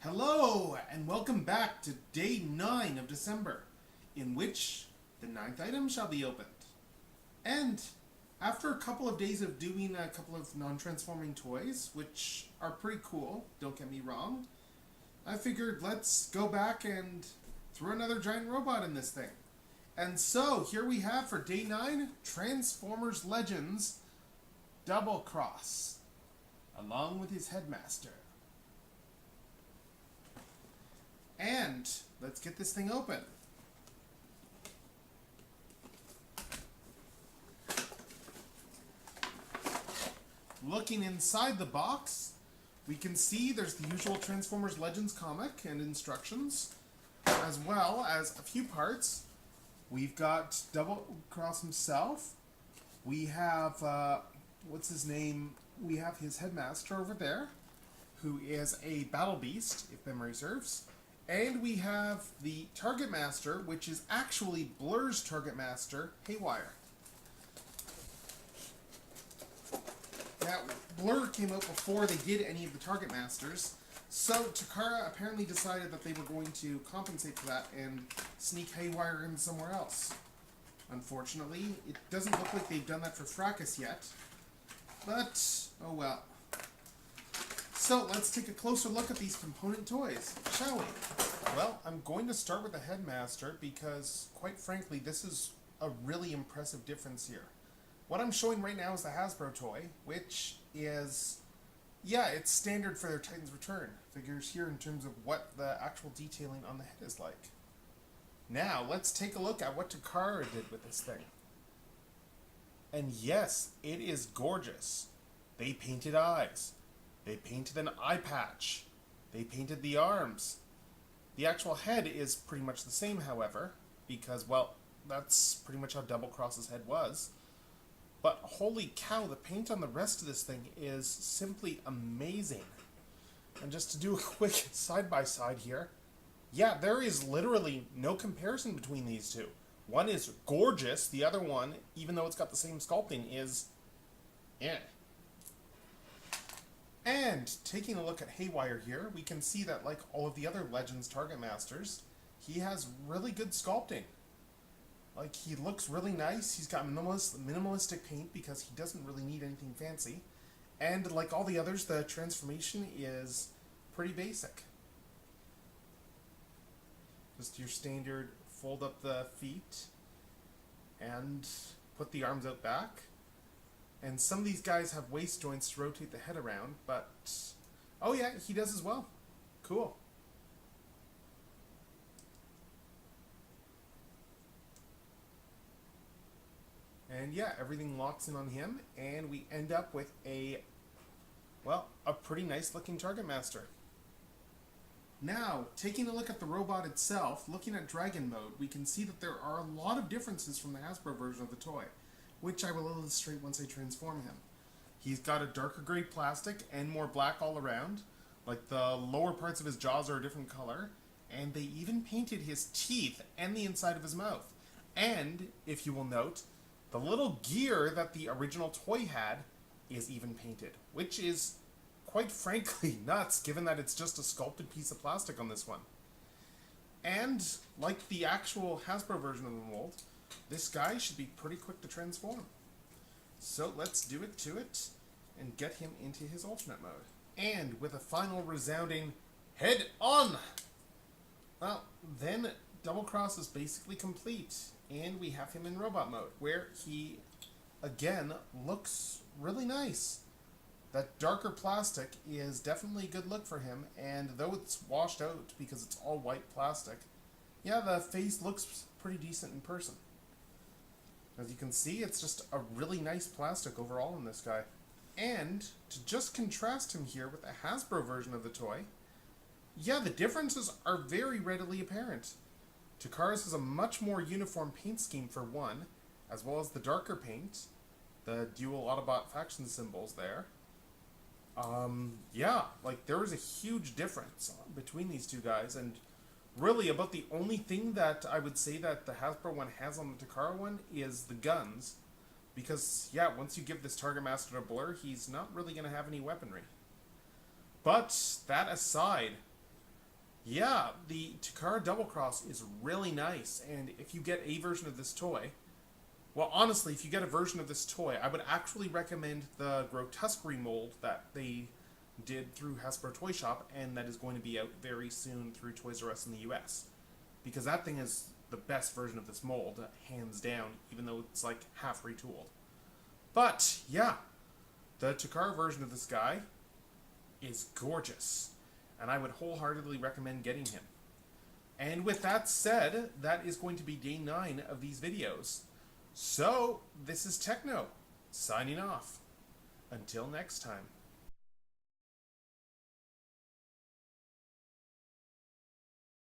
Hello, and welcome back to day 9 of December, in which the ninth item shall be opened. And after a couple of days of doing a couple of non-transforming toys, which are pretty cool, don't get me wrong, I figured let's go back and throw another giant robot in this thing. And so, here we have for day 9, Transformers Legends Double Cross, along with his headmaster. And let's get this thing open. Looking inside the box, we can see there's the usual Transformers Legends comic and instructions, as well as a few parts. We've got Double Cross himself. We have, what's his name? We have his headmaster over there, who is a battle beast, if memory serves. And we have the Target Master, which is actually Blur's Target Master, Haywire. Now, Blur came out before they did any of the Target Masters, so Takara apparently decided that they were going to compensate for that and sneak Haywire in somewhere else. Unfortunately, it doesn't look like they've done that for Fracas yet, but oh well. So, let's take a closer look at these component toys, shall we? Well, I'm going to start with the Headmaster because, quite frankly, this is a really impressive difference here. What I'm showing right now is the Hasbro toy, which is, yeah, it's standard for their Titan's Return. Figures here in terms of what the actual detailing on the head is like. Now, let's take a look at what Takara did with this thing. And yes, it is gorgeous. They painted eyes. They painted an eye patch. They painted the arms. The actual head is pretty much the same, however, because, well, that's pretty much how Double Cross's head was. But holy cow, the paint on the rest of this thing is simply amazing. And just to do a quick side-by-side here, yeah, there is literally no comparison between these two. One is gorgeous, the other one, even though it's got the same sculpting, is eh. And taking a look at Haywire here, we can see that, like all of the other Legends Target Masters, he has really good sculpting. Like, he looks really nice. He's got minimalistic paint because he doesn't really need anything fancy. And like all the others, the transformation is pretty basic. Just your standard fold up the feet and put the arms out back. And some of these guys have waist joints to rotate the head around, but... oh yeah, he does as well. Cool. And yeah, everything locks in on him, and we end up with a, well, a pretty nice looking Target Master. Now, taking a look at the robot itself, looking at Dragon Mode, we can see that there are a lot of differences from the Hasbro version of the toy, which I will illustrate once I transform him. He's got a darker gray plastic and more black all around. Like, the lower parts of his jaws are a different color, and they even painted his teeth and the inside of his mouth. And, if you will note, the little gear that the original toy had is even painted, which is, quite frankly, nuts, given that it's just a sculpted piece of plastic on this one. And, like the actual Hasbro version of the mold, this guy should be pretty quick to transform. So let's do it to it and get him into his alternate mode. And with a final resounding head on! Well, then Double Cross is basically complete, and we have him in robot mode, where he, again, looks really nice. That darker plastic is definitely a good look for him, and though it's washed out because it's all white plastic, yeah, the face looks pretty decent in person. As you can see, it's just a really nice plastic overall in this guy. And, to just contrast him here with the Hasbro version of the toy, yeah, the differences are very readily apparent. Takara's has a much more uniform paint scheme for one, as well as the darker paint, the dual Autobot faction symbols there. Yeah, like, there is a huge difference between these two guys, and really, about the only thing that I would say that the Hasbro one has on the Takara one is the guns. Because, yeah, once you give this Target Master to Blur, he's not really going to have any weaponry. But, that aside, Yeah, the Takara Double Cross is really nice, and if you get a version of this toy, well, honestly, if you get a version of this toy, I would actually recommend the Grotesquerie mold that they did through Hasbro Toy Shop, and that is going to be out very soon through Toys R Us in the US. Because that thing is the best version of this mold, hands down, even though it's like half retooled. But, yeah, the Takara version of this guy is gorgeous, and I would wholeheartedly recommend getting him. And with that said, that is going to be day 9 of these videos. So, this is Tekno, signing off. Until next time.